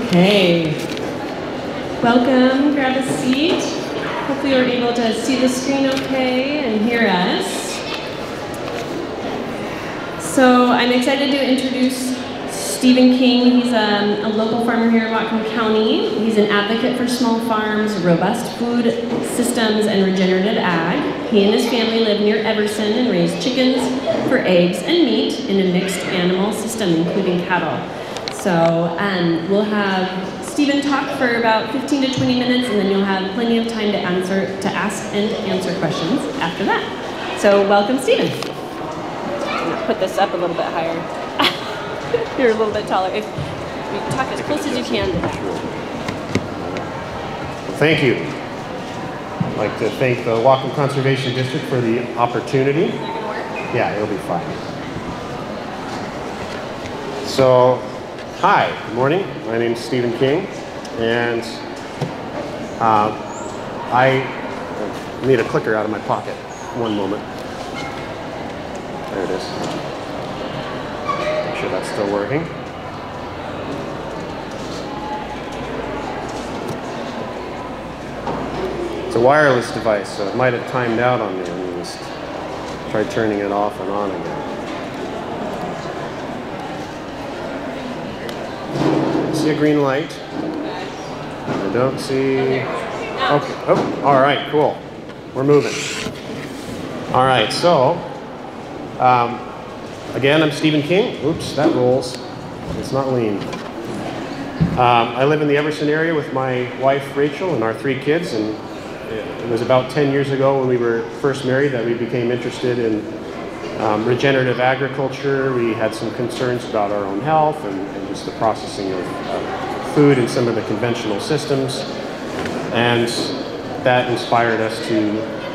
Okay. Welcome, grab a seat. Hopefully you're able to see the screen okay and hear us. So I'm excited to introduce Stephen King. He's a local farmer here in Whatcom County. He's an advocate for small farms, robust food systems, and regenerative ag. He and his family live near Everson and raise chickens for eggs and meat in a mixed animal system, including cattle. So we'll have Stephen talk for about 15 to 20 minutes, and then you'll have plenty of time to ask and answer questions after that. So welcome, Stephen. Put this up a little bit higher. You're a little bit taller. If you talk as close as you can to that. Thank you. I'd like to thank the Whatcom Conservation District for the opportunity. Is that gonna work? Yeah, it'll be fine. So, hi, good morning. My name's Stephen King, and I need a clicker out of my pocket. One moment. There it is. Make sure that's still working. It's a wireless device, so it might have timed out on me. Let me just try turning it off and on again. See a green light? I don't see. Okay. Oh, all right, cool. We're moving. All right, so again, I'm Stephen King. Oops, that rolls. It's not lean. I live in the Everson area with my wife, Rachel, and our 3 kids. And it was about 10 years ago when we were first married that we became interested in regenerative agriculture. We had some concerns about our own health and just the processing of food in some of the conventional systems. And that inspired us to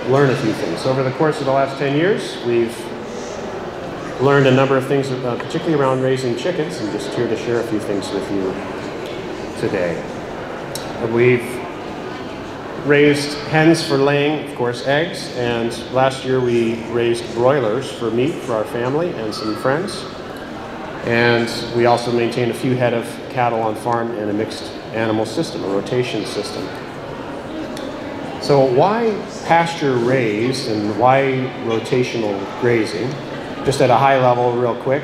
learn a few things. Over the course of the last 10 years, we've learned a number of things, particularly around raising chickens, and just here to share a few things with you today. We've raised hens for laying, of course, eggs, and last year we raised broilers for meat for our family and some friends. And we also maintain a few head of cattle on farm in a mixed animal system, a rotation system. So why pasture raised and why rotational grazing? Just at a high level, real quick,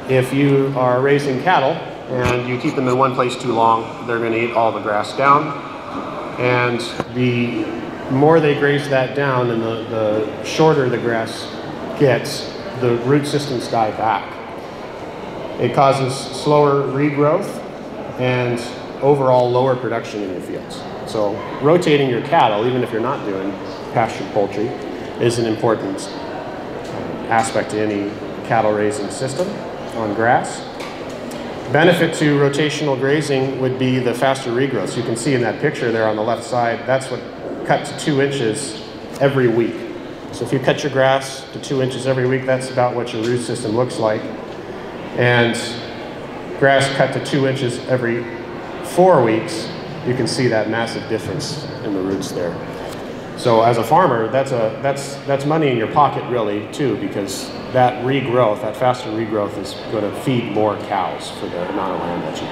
if you are raising cattle and you keep them in one place too long, they're going to eat all the grass down. And the more they graze that down and the shorter the grass gets, the root systems die back. It causes slower regrowth and overall lower production in your fields. So rotating your cattle, even if you're not doing pastured poultry, is an important aspect to any cattle raising system on grass. Benefit to rotational grazing would be the faster regrowth. So you can see in that picture there on the left side, that's what cut to 2 inches every week. So if you cut your grass to 2 inches every week, that's about what your root system looks like. And grass cut to 2 inches every 4 weeks, you can see that massive difference in the roots there. So as a farmer, that's money in your pocket really too, because that regrowth, that faster regrowth, is going to feed more cows for the amount of land that you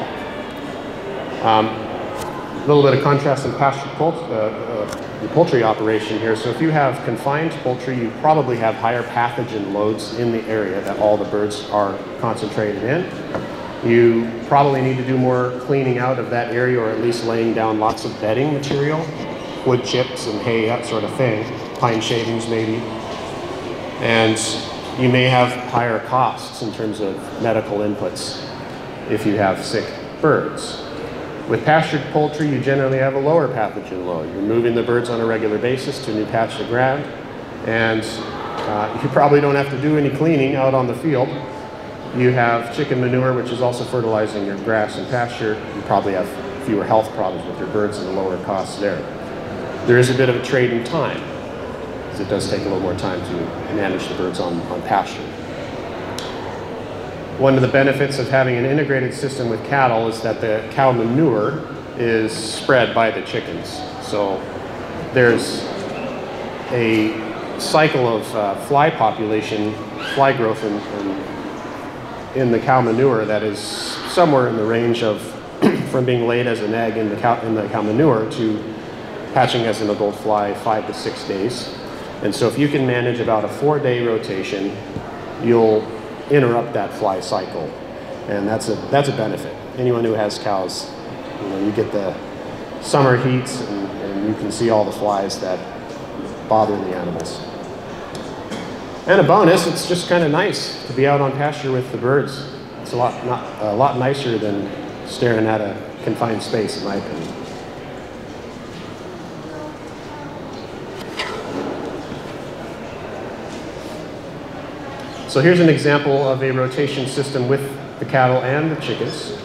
have. A little bit of contrast in pastured the poultry operation here. So if you have confined poultry, you probably have higher pathogen loads in the area that all the birds are concentrated in. You probably need to do more cleaning out of that area, or at least laying down lots of bedding material, wood chips and hay, that sort of thing, pine shavings maybe. And you may have higher costs in terms of medical inputs if you have sick birds. With pastured poultry, you generally have a lower pathogen load. You're moving the birds on a regular basis to a new patch of ground, and you probably don't have to do any cleaning out on the field. You have chicken manure, which is also fertilizing your grass and pasture. You probably have fewer health problems with your birds and the lower costs there. There is a bit of a trade in time, because it does take a little more time to manage the birds on pasture. One of the benefits of having an integrated system with cattle is that the cow manure is spread by the chickens. So there's a cycle of fly population, fly growth in the cow manure that is somewhere in the range of from being laid as an egg in the cow manure to hatching as an adult fly 5 to 6 days. And so if you can manage about a 4-day rotation, you'll interrupt that fly cycle. And that's a benefit. Anyone who has cows, you get the summer heats and you can see all the flies that bother the animals. And a bonus, it's just kind of nice to be out on pasture with the birds. It's a lot nicer than staring at a confined space, in my opinion. So here's an example of a rotation system with the cattle and the chickens.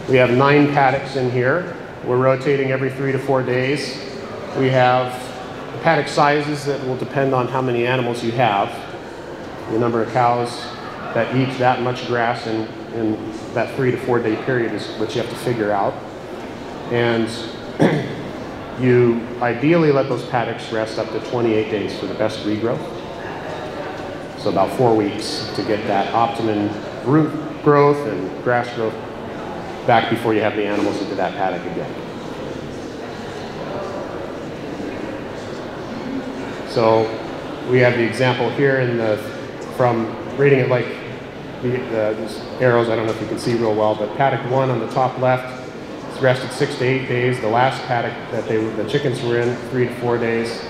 We have 9 paddocks in here. We're rotating every 3 to 4 days. We have paddock sizes that will depend on how many animals you have. The number of cows that eat that much grass in that 3 to 4 day period is what you have to figure out. And you ideally let those paddocks rest up to 28 days for the best regrowth. So about 4 weeks to get that optimum root growth and grass growth back before you have the animals into that paddock again. So we have the example here from reading it like these arrows. I don't know if you can see real well, but paddock 1 on the top left, it's rested 6 to 8 days. The last paddock that the chickens were in, 3 to 4 days.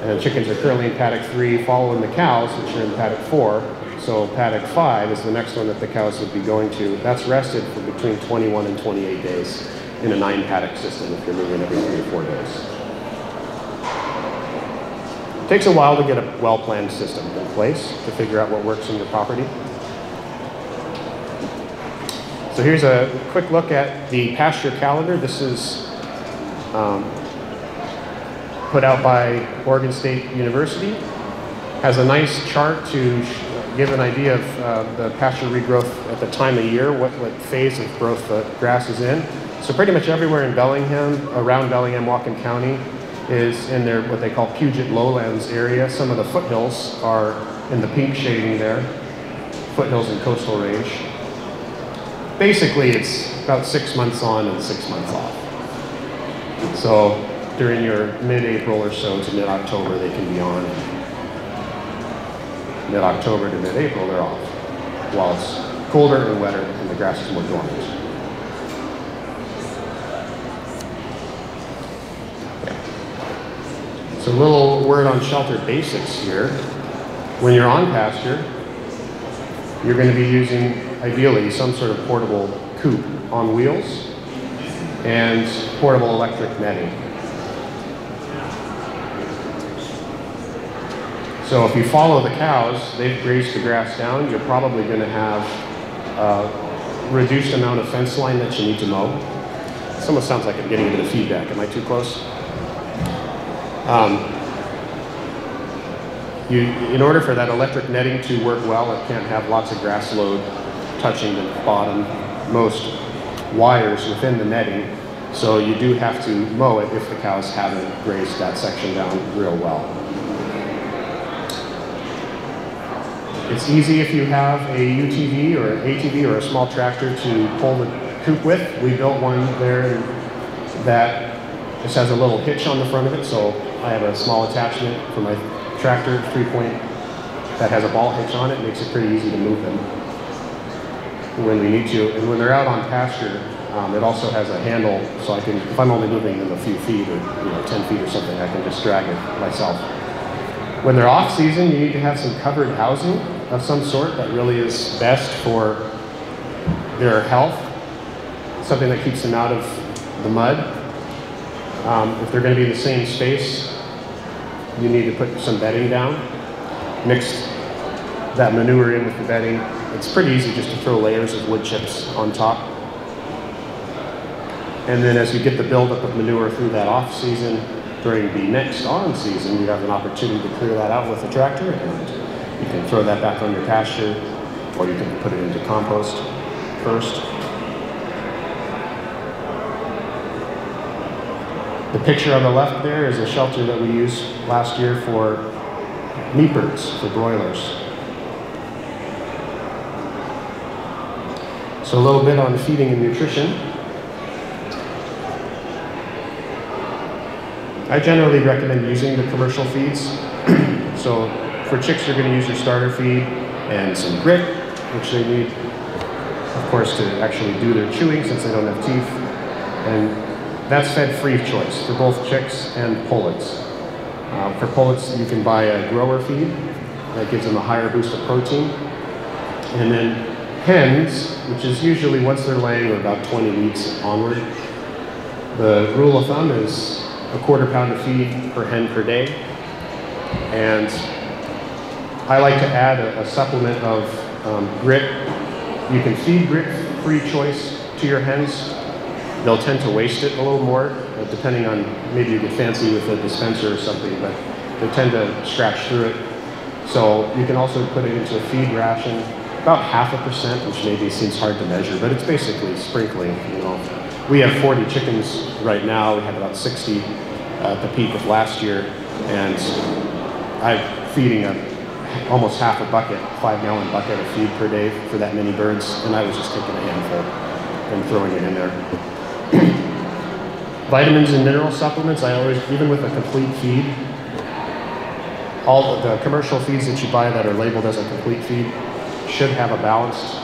And the chickens are currently in paddock 3, following the cows, which are in paddock 4. So paddock 5 is the next one that the cows would be going to. That's rested for between 21 and 28 days in a 9 paddock system if you're moving every 3 to 4 days. It takes a while to get a well-planned system in place to figure out what works in your property. So here's a quick look at the pasture calendar. This is put out by Oregon State University. Has a nice chart to give an idea of the pasture regrowth at the time of year, what phase of growth the grass is in. So pretty much everywhere in Bellingham, around Bellingham, Whatcom County, is in their what they call Puget Lowlands area. Some of the foothills are in the pink shading there, foothills and coastal range. Basically, it's about 6 months on and 6 months off. So during your mid-April or so to mid-October, they can be on. Mid-October to mid-April, they're off, while it's colder and wetter and the grass is more dormant. So a little word on shelter basics here. When you're on pasture, you're going to be using, ideally, some sort of portable coop on wheels and portable electric netting. So if you follow the cows, they've grazed the grass down, you're probably going to have a reduced amount of fence line that you need to mow. It almost sounds like I'm getting a bit of feedback. Am I too close? In order for that electric netting to work well, it can't have lots of grass load touching the bottom most wires within the netting. So you do have to mow it if the cows haven't grazed that section down real well. It's easy if you have a UTV or an ATV or a small tractor to pull the coop with. We built one there that just has a little hitch on the front of it, so I have a small attachment for my tractor, 3-point, that has a ball hitch on it. Makes it pretty easy to move them when we need to. And when they're out on pasture, it also has a handle, so I can, if I'm only moving them a few feet or 10 feet or something, I can just drag it myself. When they're off season, you need to have some covered housing of some sort that really is best for their health, something that keeps them out of the mud. If they're going to be in the same space, you need to put some bedding down. Mix that manure in with the bedding. It's pretty easy just to throw layers of wood chips on top. And then as you get the buildup of manure through that off season, during the next on season, you have an opportunity to clear that out with a tractor, and you can throw that back on your pasture, or you can put it into compost first. The picture on the left there is a shelter that we used last year for meat birds, for broilers. So a little bit on feeding and nutrition. I generally recommend using the commercial feeds. So for chicks, you're going to use your starter feed and some grit, which they need, of course, to actually do their chewing since they don't have teeth. And that's fed free of choice for both chicks and pullets. For pullets, you can buy a grower feed that gives them a higher boost of protein. And then hens, which is usually once they're laying or about 20 weeks onward, the rule of thumb is a 1/4 pound of feed per hen per day. And I like to add a supplement of grit. You can feed grit free choice to your hens. They'll tend to waste it a little more, depending on, maybe you get fancy with a dispenser or something, but they tend to scratch through it. So you can also put it into a feed ration, about 0.5%, which maybe seems hard to measure, but it's basically sprinkling, you know. We have 40 chickens right now. We had about 60 at the peak of last year, and I'm feeding almost half a bucket, 5-gallon bucket of feed per day for that many birds, and I was just taking a handful and throwing it in there. Vitamins and mineral supplements, I always, even with a complete feed, all of the commercial feeds that you buy that are labeled as a complete feed should have a balanced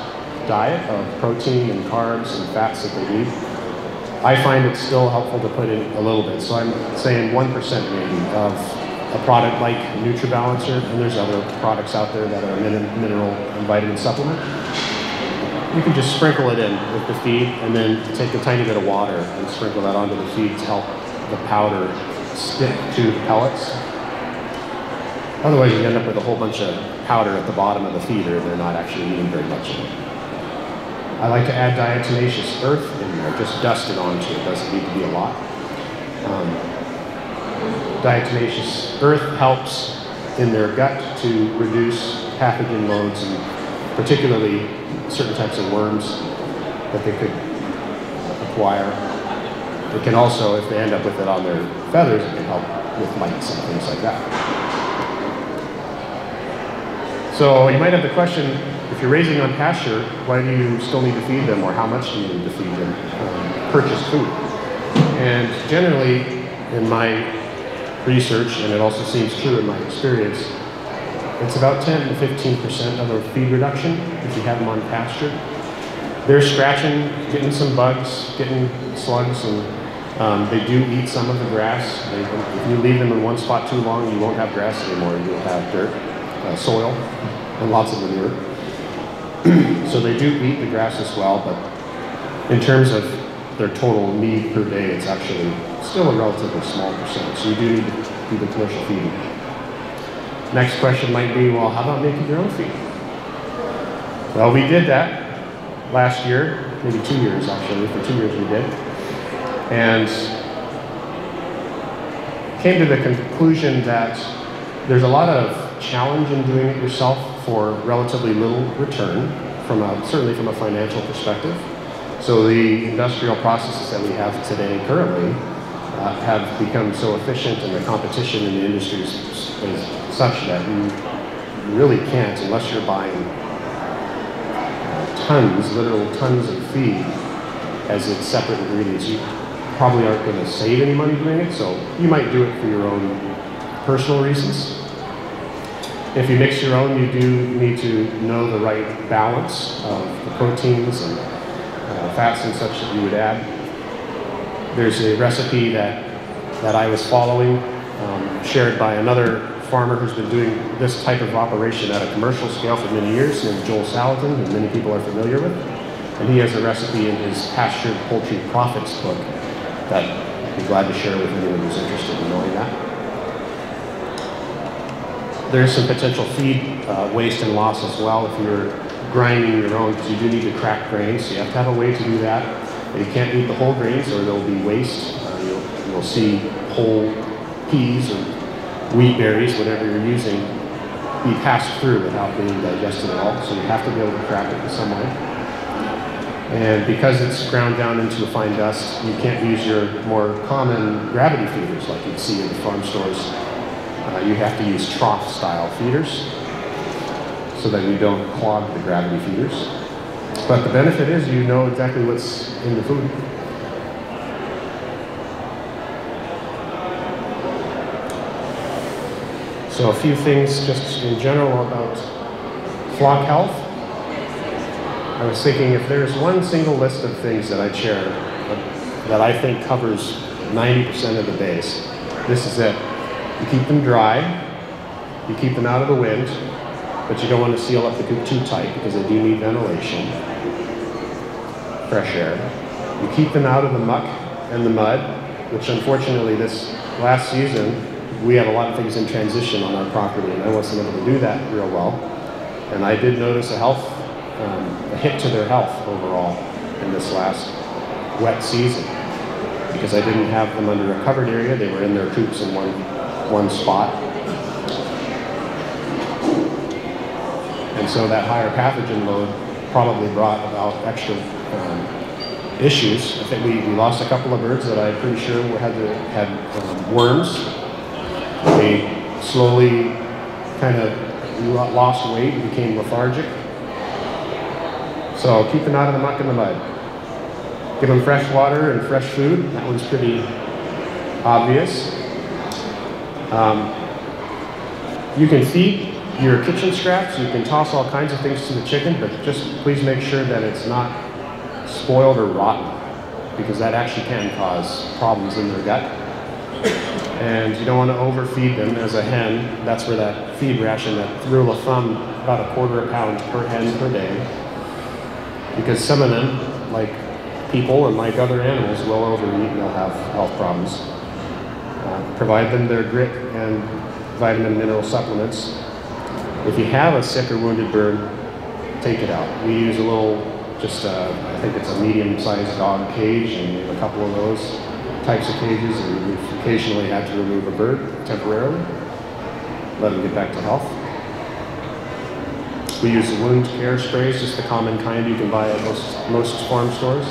diet of protein and carbs and fats that they need. I find it still helpful to put in a little bit, so I'm saying 1% maybe of a product like NutriBalancer, and there's other products out there that are a mineral and vitamin supplement. You can just sprinkle it in with the feed and then take a tiny bit of water and sprinkle that onto the feed to help the powder stick to the pellets. Otherwise you end up with a whole bunch of powder at the bottom of the feeder and they're not actually eating very much of it. I like to add diatomaceous earth in there, just dust it onto it, doesn't need to be a lot. Diatomaceous earth helps in their gut to reduce pathogen loads, and particularly certain types of worms that they could acquire. It can also, if they end up with it on their feathers, it can help with mites and things like that. So you might have the question, if you're raising on pasture, why do you still need to feed them, or how much do you need to feed them? Purchase food. And generally, in my research, and it also seems true in my experience, it's about 10 to 15% of a feed reduction if you have them on pasture. They're scratching, getting some bugs, getting slugs, and they do eat some of the grass. If you leave them in one spot too long, you won't have grass anymore. You'll have dirt, soil, and lots of manure. So they do eat the grass as well, but in terms of their total need per day, it's actually still a relatively small percent. So you do need to do the commercial feeding. Next question might be, well, how about making your own feed? Well, we did that last year, maybe 2 years actually. For 2 years we did. And came to the conclusion that there's a lot of challenge in doing it yourself for relatively little return, certainly from a financial perspective. So the industrial processes that we have today currently have become so efficient, and the competition in the industry is such that you really can't, unless you're buying literal tons of feed as its separate ingredients. You probably aren't going to save any money doing it, so you might do it for your own personal reasons. If you mix your own, you do need to know the right balance of the proteins and fats and such that you would add. There's a recipe that I was following, shared by another farmer who's been doing this type of operation at a commercial scale for many years, named Joel Salatin, who many people are familiar with. And he has a recipe in his Pastured Poultry Profits book that I'd be glad to share with anyone who's interested in knowing that. There's some potential feed waste and loss as well if you're grinding your own, because you do need to crack grains, so you have to have a way to do that. But you can't eat the whole grains or there'll be waste. You'll see whole peas or wheat berries, whatever you're using, be passed through without being digested at all. So you have to be able to crack it in some way. And because it's ground down into a fine dust, you can't use your more common gravity feeders like you'd see in the farm stores. You have to use trough-style feeders so that you don't clog the gravity feeders. But the benefit is you know exactly what's in the food. So a few things just in general about flock health. I was thinking if there's one single list of things that I'd share that I think covers 90% of the base, this is it. You keep them dry, you keep them out of the wind, but you don't want to seal up the coop too tight because they do need ventilation, fresh air. You keep them out of the muck and the mud, which unfortunately this last season, we have a lot of things in transition on our property, and I wasn't able to do that real well. And I did notice a hit to their health overall in this last wet season, because I didn't have them under a covered area. They were in their coops in one spot. And so that higher pathogen load probably brought about extra issues. I think we lost a couple of birds that I'm pretty sure had worms. They slowly kind of lost weight and became lethargic. So keep them out of the muck and the mud. Give them fresh water and fresh food. That one's pretty obvious. You can feed your kitchen scraps. You can toss all kinds of things to the chicken, but just please make sure that it's not spoiled or rotten, because that actually can cause problems in their gut. And you don't want to overfeed them. As a hen, that's where that feed ration, that rule of thumb, about 1/4 pound per hen per day. Because some of them, like people and like other animals, will overeat and they'll have health problems. Provide them their grit and vitamin mineral supplements. If you have a sick or wounded bird, take it out. We use a little, I think it's a medium-sized dog cage, and we have a couple of those types of cages, and we've occasionally had to remove a bird temporarily, let them get back to health. We use the wound care sprays, just the common kind you can buy at most farm stores,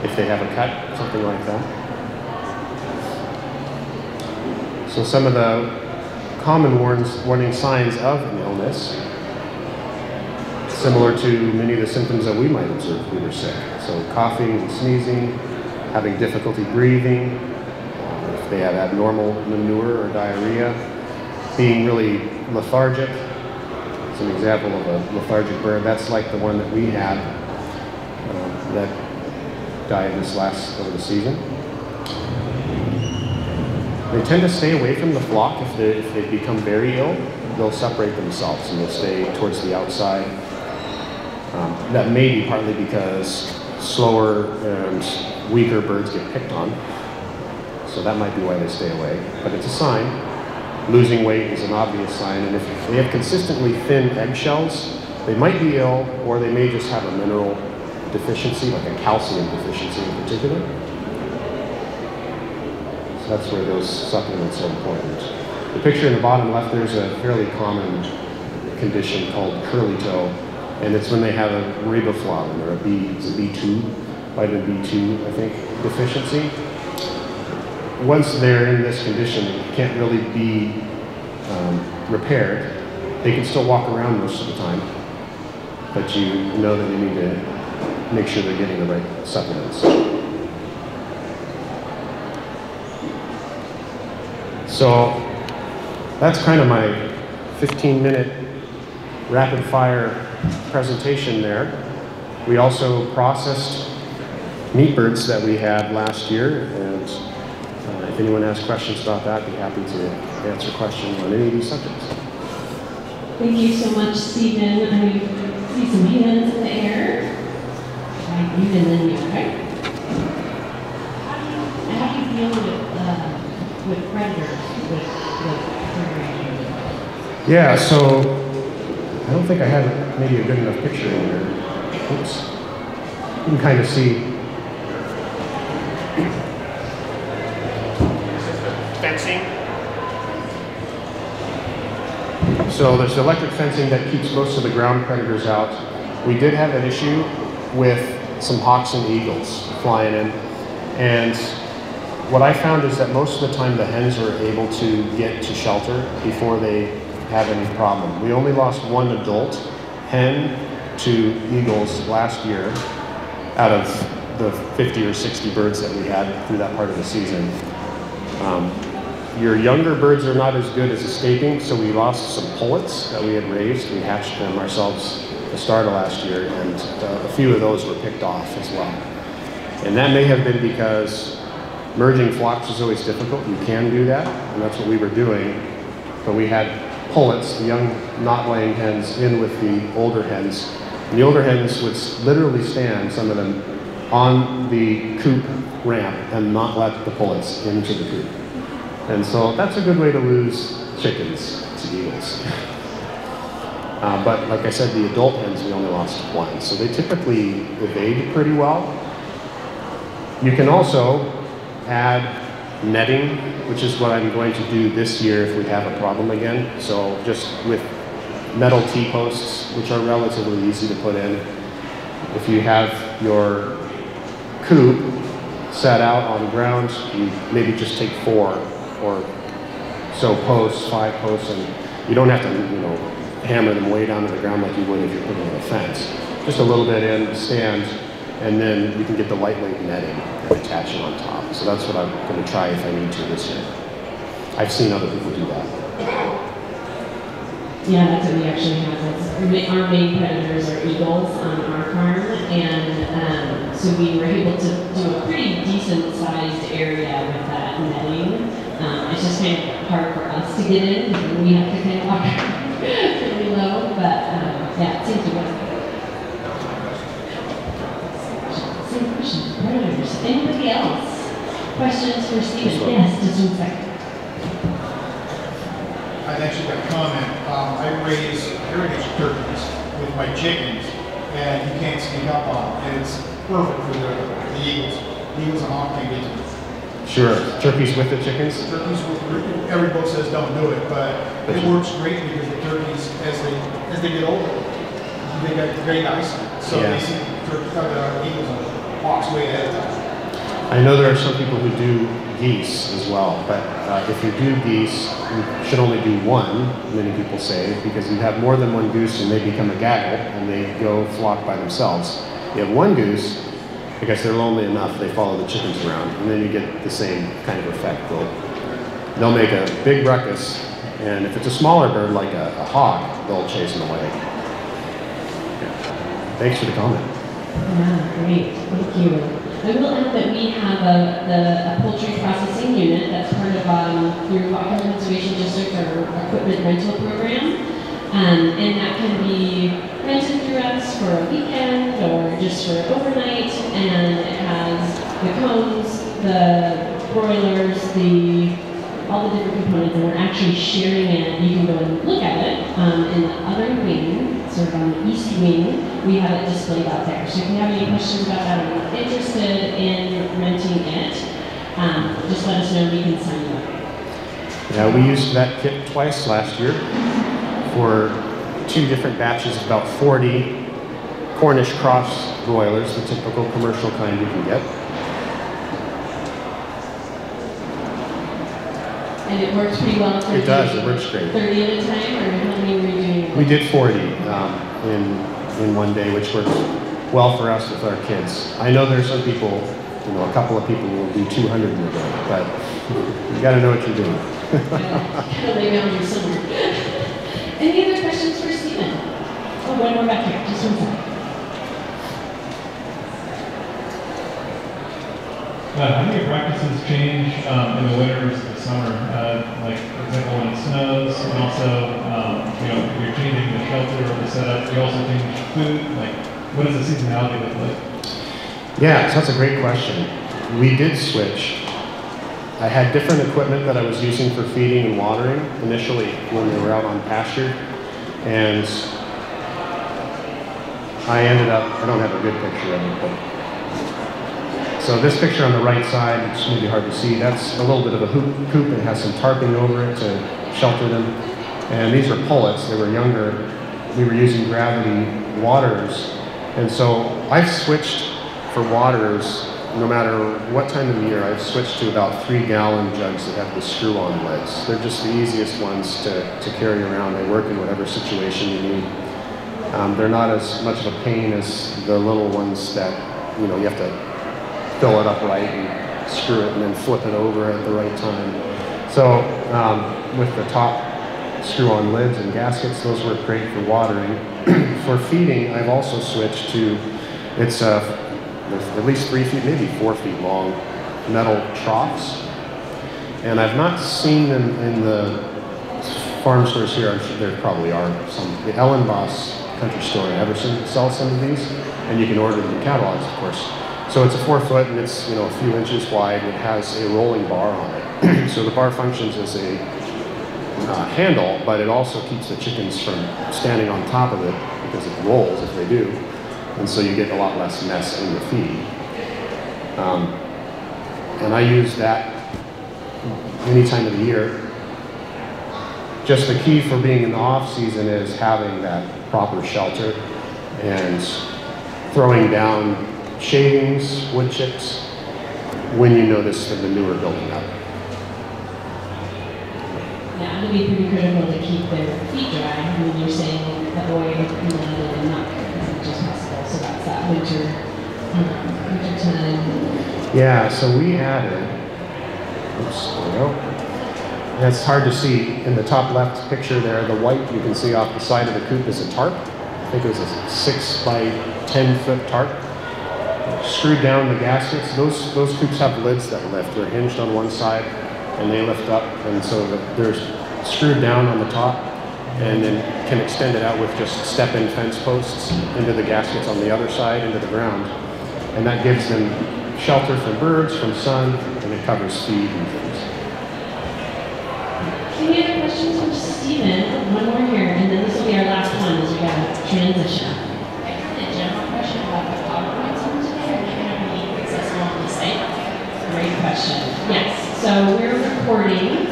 if they have a cut, something like that. So some of the common warning signs of an illness, similar to many of the symptoms that we might observe if we were sick. So coughing and sneezing, having difficulty breathing, if they have abnormal manure or diarrhea, being really lethargic. It's an example of a lethargic bird. That's like the one that we had that died over the season. They tend to stay away from the flock. If they become very ill, they'll separate themselves and they'll stay towards the outside. That may be partly because slower and weaker birds get picked on. So that might be why they stay away, but it's a sign. Losing weight is an obvious sign, and if they have consistently thin eggshells, they might be ill, or they may just have a mineral deficiency, like a calcium deficiency in particular. So that's where those supplements are important. The picture in the bottom left, there's a fairly common condition called curly toe, and it's when they have a riboflavin, or it's a B2, vitamin B2, I think, deficiency. Once they're in this condition, it can't really be repaired. They can still walk around most of the time, but you know that you need to make sure they're getting the right supplements. So that's kind of my 15-minute rapid fire presentation there. We also processed meat birds that we had last year, and if anyone has questions about that, I'd be happy to answer questions on any of these subjects. Thank you so much, Stephen. I see some hands in the air. Right, you and then you, right? How do you deal with predators with Yeah, so I don't think I had maybe a good enough picture in here. Oops. You can kind of see. Fencing. So there's electric fencing that keeps most of the ground predators out. We did have an issue with some hawks and eagles flying in, and what I found is that most of the time the hens are able to get to shelter before they have any problem. We only lost one adult hen 2 eagles last year out of the 50 or 60 birds that we had through that part of the season. Your younger birds are not as good as escaping, so we lost some pullets that we had raised. We hatched them ourselves at the start of last year, and a few of those were picked off as well. And that may have been because merging flocks is always difficult. You can do that, and that's what we were doing. But we had pullets, the young not-laying hens, in with the older hens. And the older hens would literally stand, some of them, on the coop ramp and not let the pullets into the coop. And so that's a good way to lose chickens to eagles. But like I said, the adult hens, we only lost 1. So they typically evade pretty well. You can also add netting, which is what I'm going to do this year if we have a problem again. So just with metal T-posts, which are relatively easy to put in. If you have your coop set out on the ground, you maybe just take 4 or so posts, 5 posts, and you don't have to, hammer them way down to the ground like you would if you're putting in a fence. Just a little bit in, stand, and then you can get the lightweight netting and attach it on top. So that's what I'm going to try if I need to this year. I've seen other people do that. Yeah, that's what we actually have. Our main predators are eagles on our farm, and so we were able to do a pretty decent sized area with that netting. It's just kind of hard for us to get in, and we have to kind of walk really low, but yeah, it seems to work. Same question, predators. Anybody else? Questions for Stephen? Yes, just 1 second. I've actually got a comment. I raise heritage turkeys with my chickens, and you can't sneak up on them. And it's perfect for the eagles. The eagles and hawk can't get to it. Sure. Turkeys with the chickens? Turkeys with, every book says don't do it, but it works great because the turkeys, as they get older, they got great eyesight. So they see the eagles and hawks way ahead of time. I know there are some people who do geese as well, but if you do geese, you should only do 1, many people say, because you have more than 1 goose and they become a gaggle and they go flock by themselves. You have 1 goose, because they're lonely enough, they follow the chickens around, and then you get the same kind of effect. They'll make a big ruckus, and if it's a smaller bird like a hawk, they'll chase them away. Yeah. Thanks for the comment. Yeah, great, thank you. I will add that we have a poultry processing unit that's part of through Whatcom Conservation District, our equipment rental program, and that can be rented through us for a weekend or just for overnight, and it has the cones, the broilers, all the different components, and we're actually sharing it. You can go and look at it in the other wing, sort of on the east wing. We have it displayed out there. So if you have any questions about that or you're interested in renting it, just let us know and we can sign you up. Yeah, we used that kit twice last year for 2 different batches of about 40 Cornish cross broilers, the typical commercial kind you can get. And it works pretty well for It does, it works great. 30 at a time, or how many were you doing? We did 40 in one day, which works well for us with our kids. I know there's some people, a couple of people will do 200 in a day, but you got to know what you're doing. Gotta lay down here somewhere. Any other questions for Stephen? Oh, one more back here, just 1 second. How do your practices change in the winter versus the summer? Like, for example, when it snows, and also, you're changing the shelter or the setup. You also change food. Like, what does the seasonality look like? Yeah, so that's a great question. We did switch. I had different equipment that I was using for feeding and watering initially when we were out on pasture, and I ended up, I don't have a good picture of it, but so this picture on the right side, it's maybe hard to see, that's a little bit of a coop. It has some tarping over it to shelter them. And these are pullets, they were younger. We were using gravity waterers. And so I've switched for waterers, no matter what time of the year, I've switched to about 3-gallon jugs that have the screw-on lids. They're just the easiest ones to carry around. They work in whatever situation you need. They're not as much of a pain as the little ones that, you know, you have to fill it up right and screw it and then flip it over at the right time. So with the top screw-on lids and gaskets, those work great for watering. For feeding, I've also switched to, it's at least 3 feet, maybe 4 feet long, metal troughs. And I've not seen them in the farm stores here. I'm sure there probably are some. The Ellen Boss Country Store in Everson sells some of these, and you can order them in catalogs, of course. So it's a 4 foot, and it's, you know, a few inches wide. It has a rolling bar on it. So the bar functions as a handle, but it also keeps the chickens from standing on top of it because it rolls if they do. And so you get a lot less mess in the feed. And I use that any time of the year. Just the key for being in the off season is having that proper shelter and throwing down shavings, wood chips, when you notice the manure building up. Yeah, it would be pretty critical to keep their feet dry when you're saying avoid mud and not as much as possible. So that's that winter time. Yeah, so we added, oops, there we go. It's hard to see in the top left picture there. The white you can see off the side of the coop is a tarp. I think it was a 6 by 10 foot tarp. Screwed down the gaskets. Those coops have lids that lift. They're hinged on one side and they lift up, and so they're screwed down on the top and then can extend it out with just step-in fence posts into the gaskets on the other side into the ground. And that gives them shelter from birds, from sun, and it covers feed and things. Any other questions from Stephen? One more here, and then this will be our last one as we got to transition. I have a general question about the PowerPoints on today. Are they going to be accessible on the site? Great question. Yes, so we're recording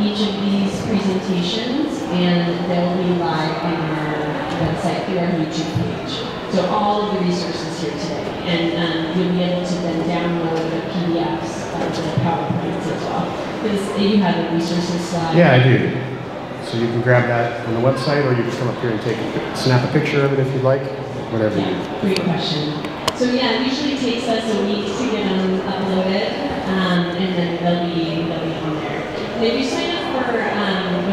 each of these presentations, and they'll be live on our website through our YouTube page. So all of the resources here today, and you'll be able to then download the PDFs of the PowerPoints as well. Because you have the resources slide. Yeah, I do. So you can grab that on the website, or you can come up here and snap a picture of it if you'd like, whatever you Yeah, great question. So yeah, it usually takes us a week to get them uploaded, and then they'll be on there. And if you sign up for the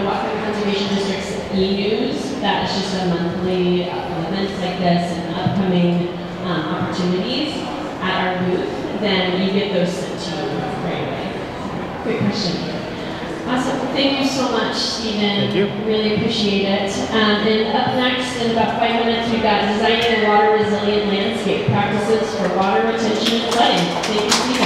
Whatcom Conservation District's e-news, that is just a monthly events like this and upcoming opportunities at our booth, then you get those sent to you right away. Great question. Awesome. Thank you so much, Stephen. Thank you. Really appreciate it. And up next, in about 5 minutes, we've got Designing a Water Resilient Landscape, Practices for Water Retention and Flooding. Thank you, Stephen.